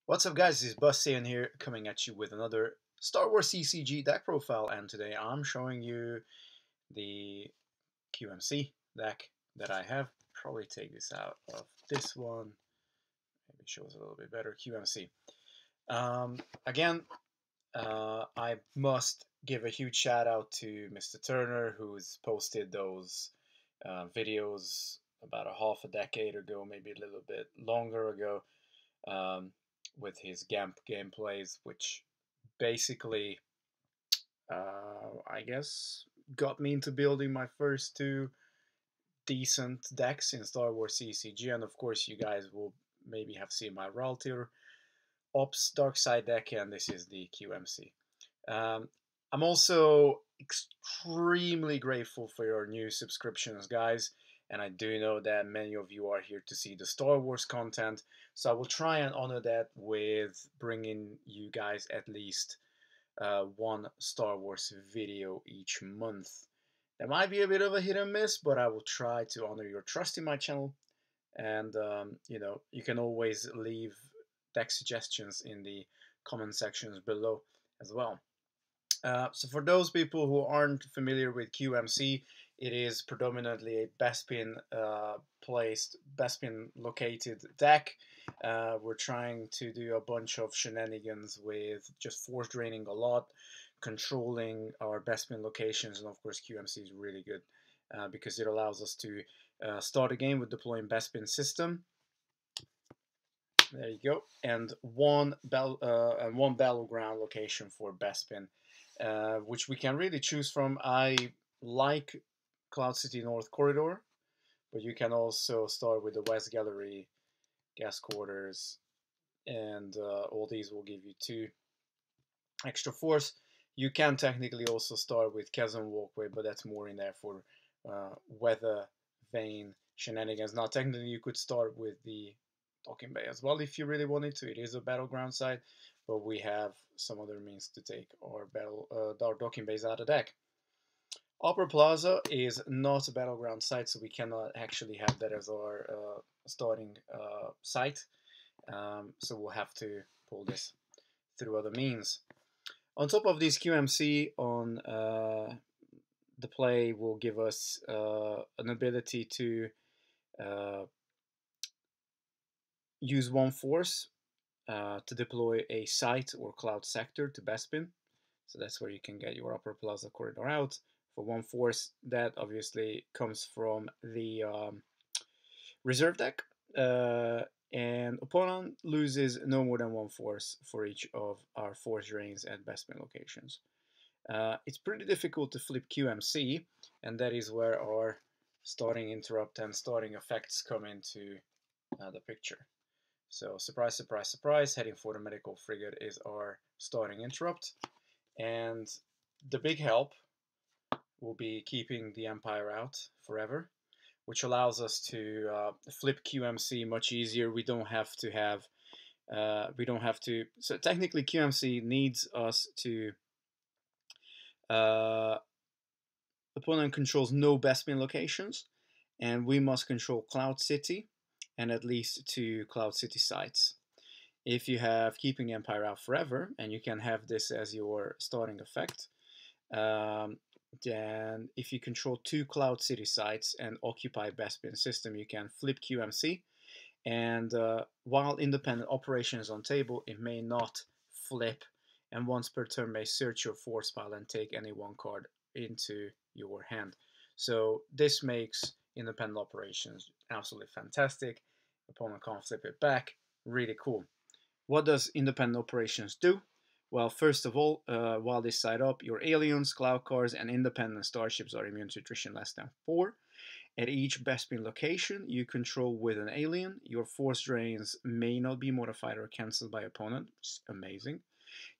What's up, guys? This is Saiyan here, coming at you with another Star Wars CCG deck profile, and today I'm showing you the QMC deck that I have. Probably take this out of this one. Maybe it shows a little bit better. QMC. Again, I must give a huge shout out to Mr. Turner, who's posted those videos about a half a decade ago, maybe a little bit longer ago. Um, with his GEMP gameplays, which basically, I guess, got me into building my first two decent decks in Star Wars CCG. And of course, you guys will maybe have seen my Raltier Ops Dark Side deck, and this is the QMC. I'm also extremely grateful for your new subscriptions, guys. And I do know that many of you are here to see the Star Wars content. So I will try and honor that with bringing you guys at least one Star Wars video each month. That might be a bit of a hit and miss, but I will try to honor your trust in my channel. And, you can always leave deck suggestions in the comment sections below as well. So for those people who aren't familiar with QMC, it is predominantly a Bespin placed, Bespin located deck. We're trying to do a bunch of shenanigans with just force draining a lot, controlling our Bespin locations, and of course QMC is really good because it allows us to start a game with deploying Bespin system. There you go, and one battleground location for Bespin. Which we can really choose from. I like Cloud City North Corridor, but you can also start with the West Gallery, Gas Quarters, and all these will give you 2 extra force. You can technically also start with Chasm Walkway, but that's more in there for Weather Vane shenanigans. Now, technically, you could start with the Docking Bay as well if you really wanted to. It is a battleground side, but we have some other means to take our docking bays out of deck. Opera Plaza is not a battleground site, so we cannot actually have that as our starting site. So we'll have to pull this through other means. On top of this, QMC on the play will give us an ability to use one force to deploy a site or cloud sector to Bespin. So that's where you can get your Upper Plaza Corridor out for one force. That obviously comes from the reserve deck. And opponent loses no more than one force for each of our force drains at Bespin locations. It's pretty difficult to flip QMC, and that is where our starting interrupt and starting effects come into the picture. So surprise, surprise, surprise, heading for the medical frigate is our starting interrupt. And the big help will be keeping the Empire out forever, which allows us to flip QMC much easier. We don't have to have, so technically QMC needs us to, opponent controls no Bespin locations, and we must control Cloud City and at least 2 Cloud City sites. If you have keeping Empire out forever, and you can have this as your starting effect, then if you control 2 Cloud City sites and occupy Bespin system, you can flip QMC, and while independent operation is on table, it may not flip, and once per turn may search your force pile and take any one card into your hand. So this makes independent operations absolutely fantastic. Opponent can't flip it back. Really cool. What does independent operations do? Well, first of all, while this side up, your aliens, cloud cars, and independent starships are immune to attrition less than 4. At each Bespin location you control with an alien, your force drains may not be modified or cancelled by opponent, which is amazing.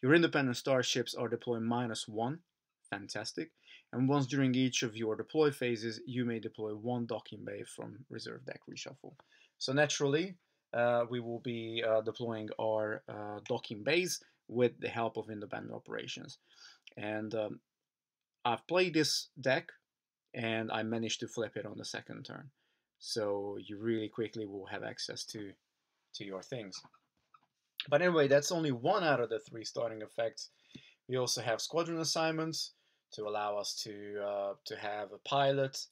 Your independent starships are deployed -1, fantastic. And once during each of your deploy phases, you may deploy 1 docking bay from reserve deck reshuffle. So naturally, we will be deploying our docking bays with the help of independent operations. And I've played this deck, and I managed to flip it on the second turn. So you really quickly will have access to your things. But anyway, that's only one out of the 3 starting effects. We also have squadron assignments to allow us to have a pilot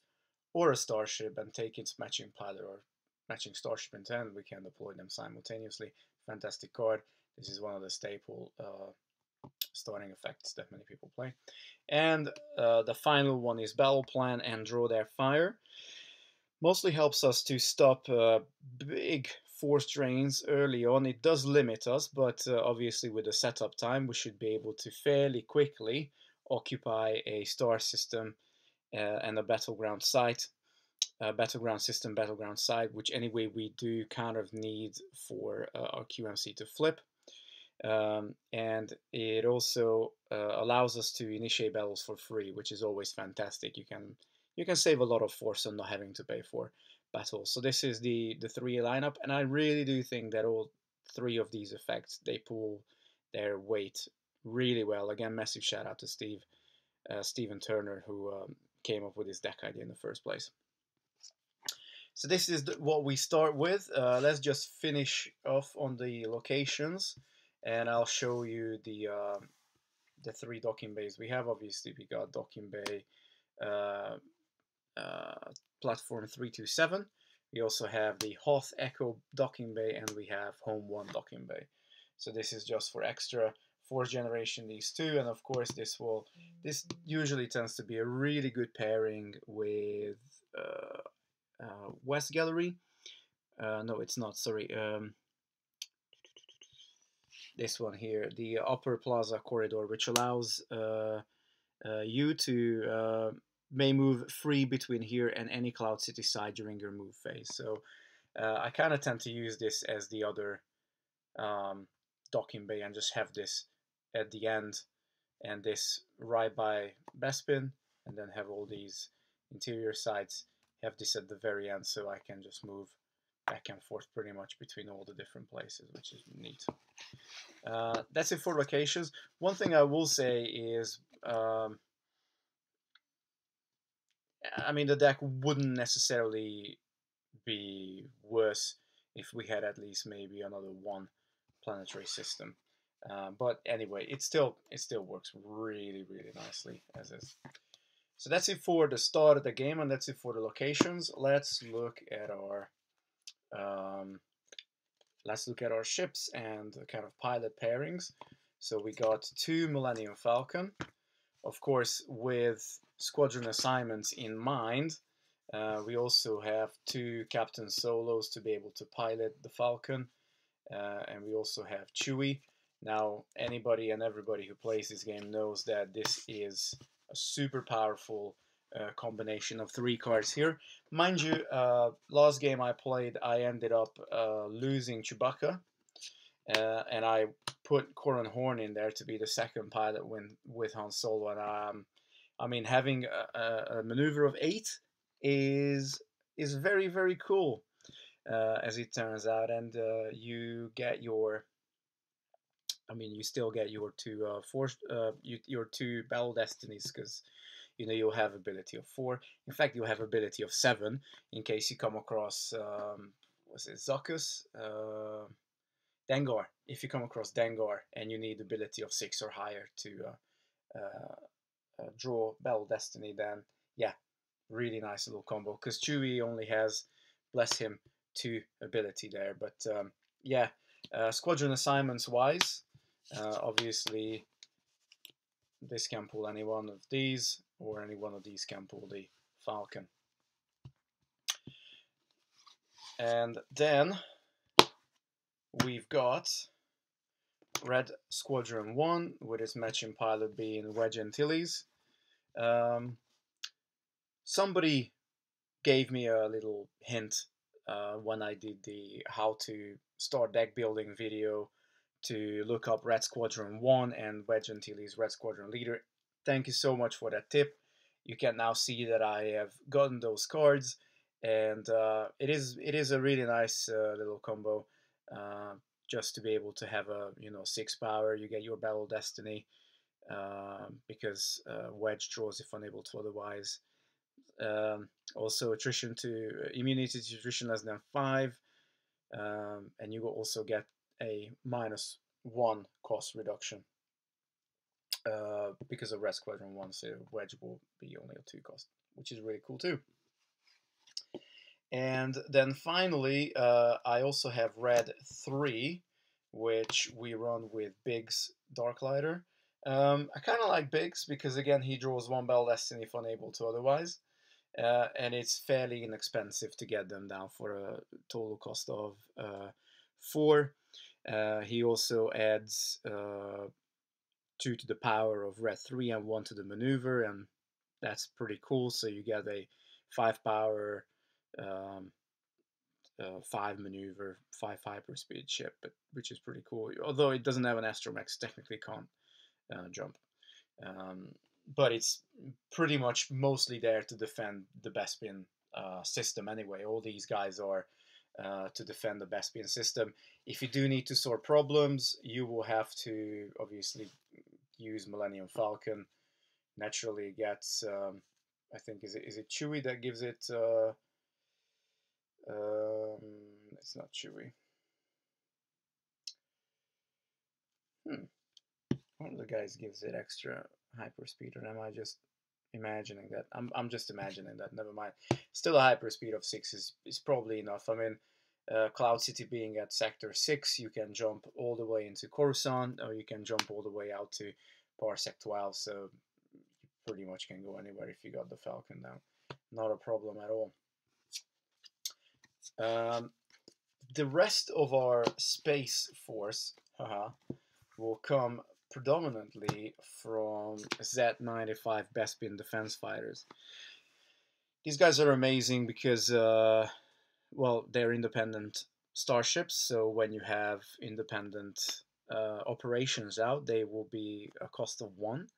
or a starship and take its matching pilot or matching starship intent. We can deploy them simultaneously. Fantastic card. This is one of the staple starting effects that many people play. And the final one is battle plan and draw their fire. Mostly helps us to stop big force drains early on. It does limit us, but obviously with the setup time, we should be able to fairly quickly occupy a star system and a battleground site, battleground system, battleground site, which anyway we do kind of need for our QMC to flip. And it also allows us to initiate battles for free, which is always fantastic. You can save a lot of force on not having to pay for battles. So this is the 3 lineup, and I really do think that all 3 of these effects, they pull their weight really well. Again, massive shout out to Stephen Turner, who came up with this deck idea in the first place. So this is what we start with. Let's just finish off on the locations, and I'll show you the 3 docking bays we have. Obviously, we got docking bay platform 327. We also have the Hoth Echo docking bay, and we have Home 1 docking bay. So this is just for extra force generation, these 2, and of course this usually tends to be a really good pairing with West Gallery. No, it's not, sorry. This one here, the Upper Plaza Corridor, which allows you to may move free between here and any Cloud City side during your move phase. So I kind of tend to use this as the other docking bay and just have this at the end and this right by Bespin, and then have all these interior sides, have this at the very end, so I can just move back and forth pretty much between all the different places, which is neat. That's it for locations. One thing I will say is, I mean, the deck wouldn't necessarily be worse if we had at least maybe another 1 planetary system. But anyway, it still works really, really nicely as is. So that's it for the start of the game, and that's it for the locations. Let's look at our ships and kind of pilot pairings. So we got 2 Millennium Falcon, of course, with squadron assignments in mind. We also have 2 Captain Solos to be able to pilot the Falcon, and we also have Chewie. Now, anybody and everybody who plays this game knows that this is a super powerful combination of 3 cards here. Mind you, last game I played, I ended up losing Chewbacca, and I put Corran Horn in there to be the second pilot with Han Solo. And I mean, having a maneuver of 8 is very, very cool, as it turns out, and you get your. I mean, you still get your 2 your 2 battle destinies, because you know you'll have ability of 4. In fact, you'll have ability of 7 in case you come across was it Zuckuss? Dengar. If you come across Dengar and you need ability of 6 or higher to draw battle destiny, then yeah, really nice little combo. Because Chewie only has, bless him, 2 ability there. But yeah, squadron assignments wise, obviously this can pull any one of these, or any one of these can pull the Falcon. And then we've got Red Squadron 1 with its matching pilot being Wedge Antilles. Somebody gave me a little hint when I did the how to start deck building video to look up Red Squadron 1 and Wedge Antilles Red Squadron Leader. Thank you so much for that tip. You can now see that I have gotten those cards, and it is a really nice little combo. Just to be able to have a 6 power, you get your Battle Destiny, because Wedge draws if unable to otherwise. Also attrition to immunity to attrition less than 5, and you will also get a -1 cost reduction because of Red Squadron 1, so Wedge will be only a 2 cost, which is really cool too. And then finally, I also have Red 3, which we run with Biggs Darklighter. I kind of like Biggs because, again, he draws 1 Battle Destiny if unable to otherwise. And it's fairly inexpensive to get them down for a total cost of 4. He also adds 2 to the power of Red 3 and 1 to the maneuver, and that's pretty cool. So you get a 5 power, 5 maneuver, 5 hyperspeed ship, which is pretty cool. Although it doesn't have an Astromech, technically can't jump. But it's pretty much mostly there to defend the Bespin system anyway. All these guys are to defend the Bespin system. If you do need to sort problems, you will have to obviously use Millennium Falcon. Naturally, it gets I think is it Chewie that gives it? It's not Chewie. One of the guys gives it extra hyperspeed, or am I just imagining that? I'm just imagining that. Never mind. Still, a hyperspeed of 6 is probably enough. I mean, Cloud City being at Sector 6, you can jump all the way into Coruscant, or you can jump all the way out to Parsec 12. So you pretty much can go anywhere if you got the Falcon down. Not a problem at all. The rest of our Space Force will come predominantly from Z-95 Bespin defense fighters. These guys are amazing because, well, they're independent starships, so when you have independent operations out, they will be a cost of 1.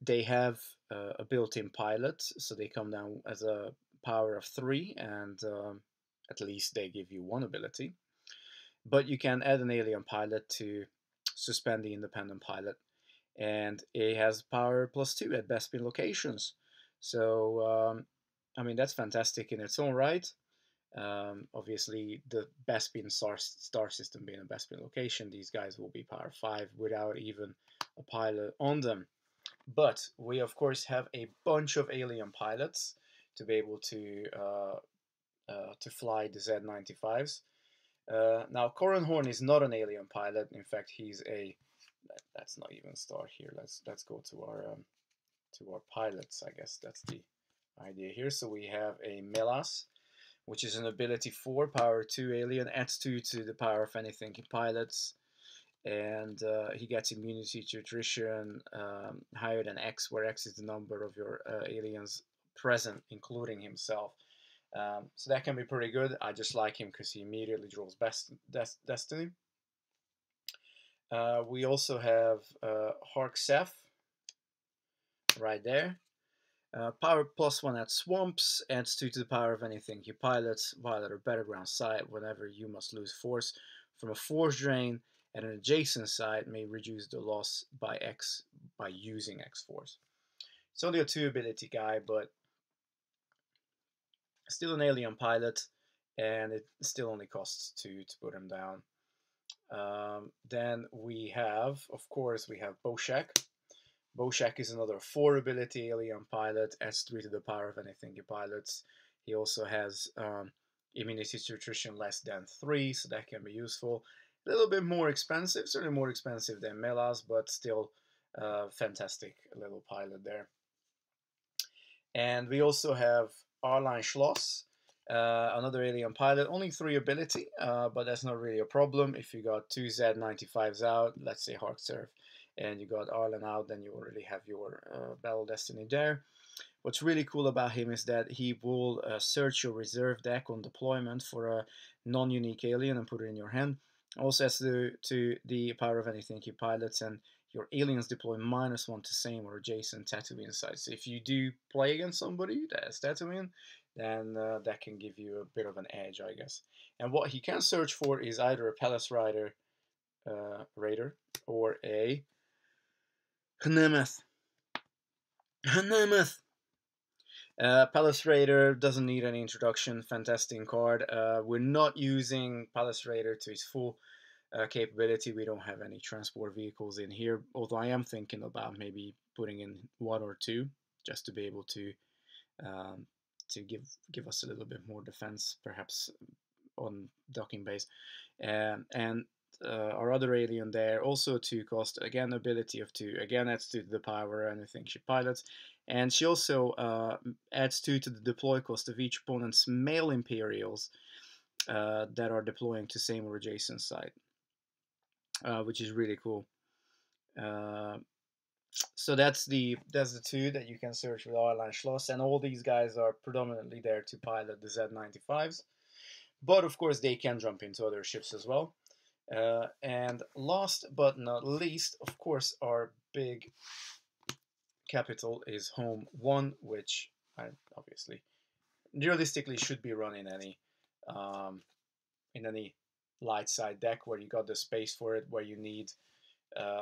They have a built-in pilot, so they come down as a power of 3, and at least they give you 1 ability. But you can add an alien pilot to suspend the independent pilot, and it has power +2 at Bespin locations. So, I mean, that's fantastic in its own right. Obviously, the Bespin star system being a Bespin location, these guys will be power 5 without even a pilot on them. But we, of course, have a bunch of alien pilots to be able to fly the Z-95s. Now, Corran Horn is not an alien pilot. In fact, he's a... That's not even star here. Let's go to our pilots. I guess that's the idea here. So we have a Melas, which is an ability 4, power 2 alien, adds 2 to the power of anything he pilots, and he gets immunity to attrition higher than X, where X is the number of your aliens present, including himself. So that can be pretty good. I just like him because he immediately draws Destiny. We also have Hark Seth right there. Power +1 at swamps, adds 2 to the power of anything he pilots, while at a battleground site, whenever you must lose force from a force drain at an adjacent site, may reduce the loss by X by using X force. It's only a 2 ability guy, but still an alien pilot, and it still only costs 2 to put him down. Then we have, of course, we have Boshak. Boshak is another 4 ability alien pilot, adds 3 to the power of anything he pilots. He also has immunity to attrition less than 3, so that can be useful. A little bit more expensive, certainly more expensive than Melas, but still fantastic little pilot there. And we also have Arline Schloss, another alien pilot, only 3 ability, but that's not really a problem. If you got 2 Z-95s out, let's say Hark Surf, and you got Arlen out, then you already have your Battle Destiny there. What's really cool about him is that he will search your reserve deck on deployment for a non-unique alien and put it in your hand. Also has to the power of anything he pilots, and your aliens deploy -1 to same or adjacent Tatooine sites. So if you do play against somebody that has Tatooine, then that can give you a bit of an edge, I guess. And what he can search for is either a Palace Raider or a Hnemeth. Palace Raider doesn't need any introduction, fantastic card. We're not using Palace Raider to its full capability. We don't have any transport vehicles in here, although I am thinking about maybe putting in 1 or 2 just to be able um, to give us a little bit more defense, perhaps on docking base. And our other alien there, also 2 cost, again ability of 2, again adds 2 to the power of anything she pilots, and she also adds 2 to the deploy cost of each opponent's male Imperials that are deploying to same or adjacent site, which is really cool. So that's the 2 that you can search with Arlan Schloss, and all these guys are predominantly there to pilot the Z95s, but of course they can jump into other ships as well. And last but not least, of course, our big capital is Home 1, which I obviously realistically should be run in any light side deck where you got the space for it, where you need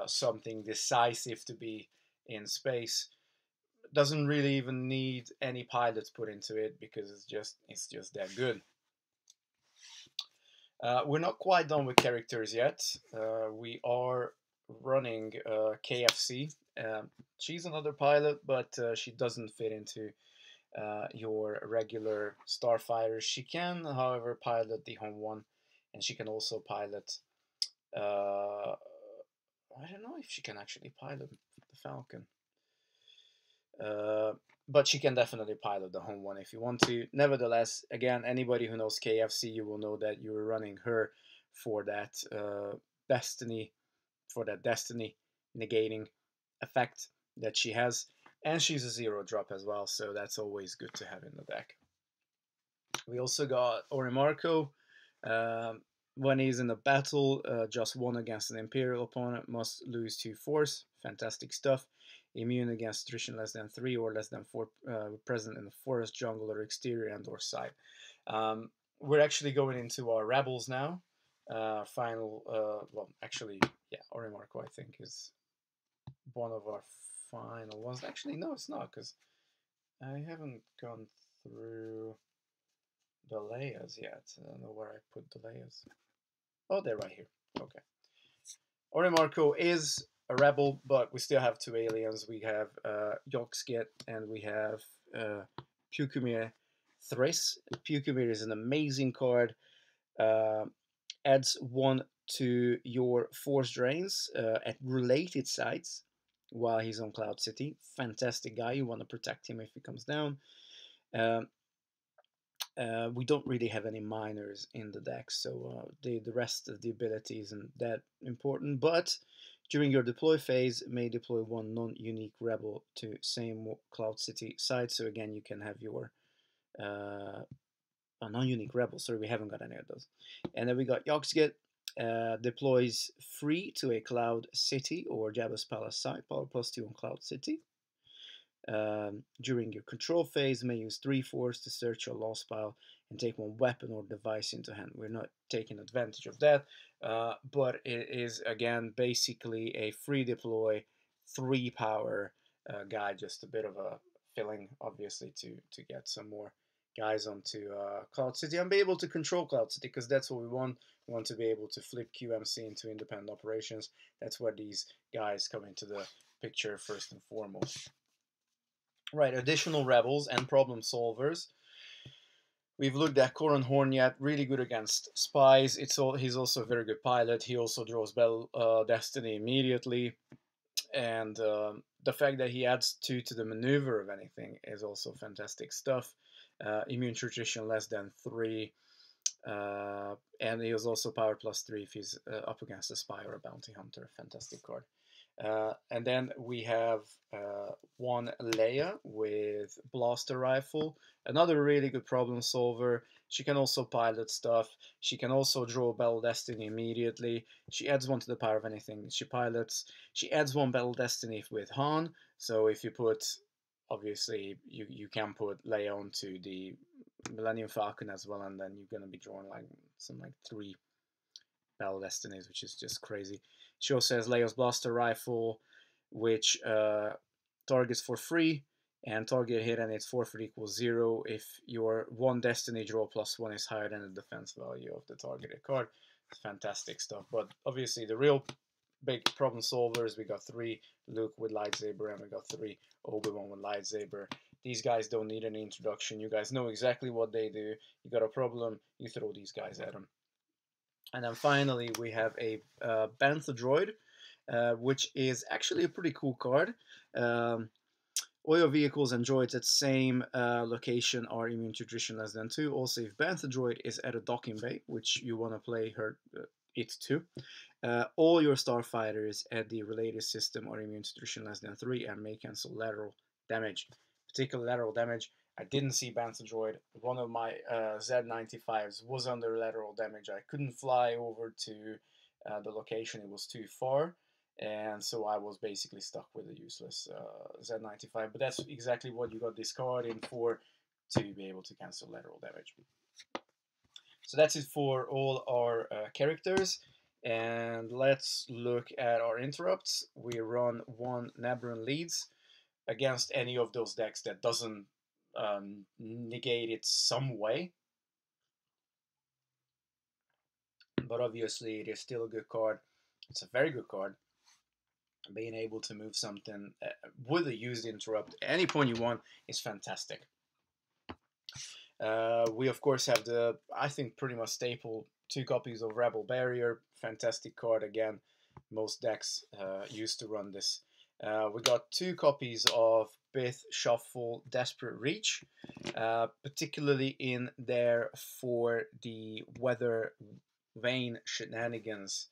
something decisive to be in space. Doesn't really even need any pilots put into it because it's just that good. We're not quite done with characters yet. We are running KFC. She's another pilot, but she doesn't fit into your regular starfighters. She can, however, pilot the Home 1, and she can also pilot. I don't know if she can actually pilot the Falcon. But she can definitely pilot the Home 1 if you want to. Nevertheless, again, anybody who knows KFC, you will know that you're running her for that destiny negating effect that she has, and she's a 0 drop as well, so that's always good to have in the deck. We also got Orimarco. When he's in a battle, just 1 against an Imperial opponent, must lose 2 force. Fantastic stuff. Immune against attrition less than 3 or less than 4 present in the forest, jungle, or exterior and or side. We're actually going into our rebels now. Well, actually, yeah, Orimarco I think is one of our final ones. Actually, no, it's not, because I haven't gone through the layers yet. I don't know where I put the layers. Oh, they're right here. Okay. Orimarco is a rebel, but we still have 2 aliens. We have Yoxget and we have Pukumir Thriss. Pukumir is an amazing card. Adds 1 to your force drains at related sites while he's on Cloud City. Fantastic guy. You want to protect him if he comes down. We don't really have any minors in the deck, so the rest of the ability isn't that important. But during your deploy phase, may deploy 1 non-unique rebel to same Cloud City site. So again, you can have your non-unique rebel. Sorry, we haven't got any of those. And then we got Yoxget. Deploys free to a Cloud City or Jabba's Palace site. Power +2 on Cloud City. During your control phase, may use 3 force to search your lost pile and take 1 weapon or device into hand. We're not taking advantage of that, but it is again basically a free deploy 3 power guy, just a bit of a filling, obviously, to get some more guys onto Cloud City and be able to control Cloud City, because that's what we want. We want to be able to flip QMC into independent operations. That's where these guys come into the picture first and foremost. Right, additional rebels and problem solvers. We've looked at Coran Hornyat, really good against spies. He's also a very good pilot. He also draws Bell Destiny immediately. And the fact that he adds 2 to the maneuver of anything is also fantastic stuff. Immune tradition less than 3. And he is also power +3 if he's up against a spy or a bounty hunter. Fantastic card. And then we have 1 Leia with blaster rifle, another really good problem solver. She can also pilot stuff. She can also draw Battle Destiny immediately. She adds 1 to the power of anything she pilots. She adds 1 Battle Destiny with Han. So if you put, obviously, you can put Leia onto the Millennium Falcon as well, and then you're gonna be drawing like 3 Battle Destinies, which is just crazy. She also has Leia's Blaster Rifle, which targets for free, and target hit and its forfeit equals 0 if your 1 Destiny draw +1 is higher than the defense value of the targeted card. fantastic stuff. But obviously, the real big problem solvers, we got 3 Luke with lightsaber, and we got 3 Obi-Wan with lightsaber. These guys don't need any introduction. You guys know exactly what they do. You got a problem, you throw these guys at them. And then finally, we have a Bantha droid, which is actually a pretty cool card. Oil vehicles and droids at same location are immune to attrition less than 2. Also, if Bantha droid is at a docking bay, which you want to play it to, all your starfighters at the related system are immune to attrition less than 3 and may cancel lateral damage. Particular lateral damage, I didn't see Bantha droid. One of my Z95s was under lateral damage. I couldn't fly over to the location, it was too far. And so I was basically stuck with a useless Z95. But that's exactly what you got this card in for, to be able to cancel lateral damage. So that's it for all our characters. And let's look at our interrupts. We run 1 Nabran leads against any of those decks that doesn't negate it some way. But obviously it is still a good card. It's a very good card. Being able to move something with a used interrupt at any point you want is fantastic. We of course have the, I think, pretty much staple 2 copies of Rebel Barrier. Fantastic card again. Most decks used to run this. We got 2 copies of Bith Shuffle Desperate Reach, particularly in there for the Weather Vane shenanigans.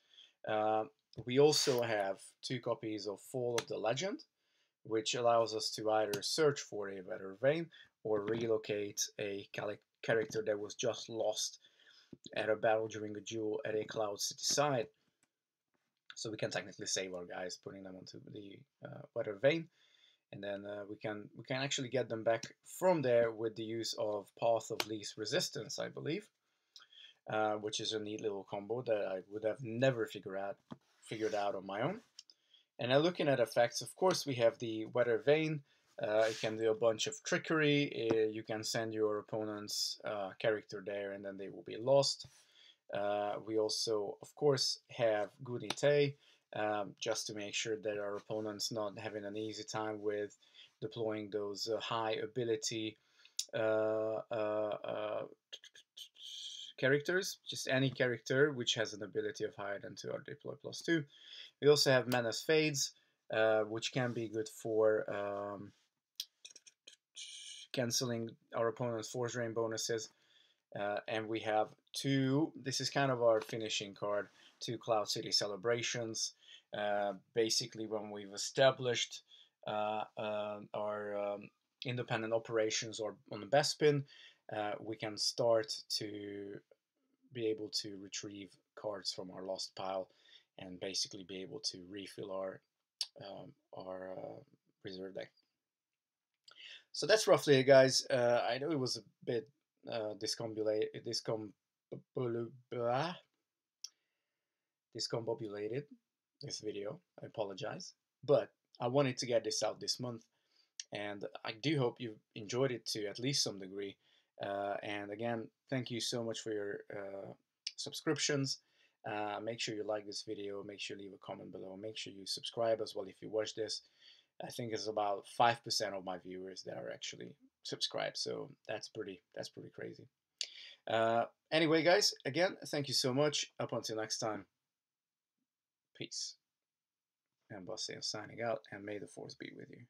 We also have 2 copies of Fall of the Legend, which allows us to either search for a Weather Vane or relocate a character that was just lost at a battle during a duel at a Cloud City side. So we can technically save our guys, putting them onto the Weather Vane, and then we can actually get them back from there with the use of Path of Least Resistance, I believe, which is a neat little combo that I would have never figured out on my own. And now looking at effects, of course we have the Weather Vane. It can do a bunch of trickery. You can send your opponent's character there and then they will be lost. We also, of course, have Goody Tay, just to make sure that our opponent's not having an easy time with deploying those high ability characters. Just any character which has an ability of higher than 2 or deploy +2. We also have Menace Fades, which can be good for canceling our opponent's force drain bonuses. And we have 2, this is kind of our finishing card, 2 Cloud City Celebrations. Basically when we've established our independent operations or on the Bespin, we can start to be able to retrieve cards from our lost pile and basically be able to refill our reserve deck. So that's roughly it, guys. I know it was a bit discombobulated, this video. I apologize, but I wanted to get this out this month, and I do hope you enjoyed it to at least some degree. And again, thank you so much for your subscriptions. Make sure you like this video, make sure you leave a comment below, make sure you subscribe as well if you watch this. I think it's about 5% of my viewers that are actually subscribed, so that's pretty crazy. Anyway, guys, again, thank you so much. Up until next time, peace. And Boss Saiyan signing out, and may the Force be with you.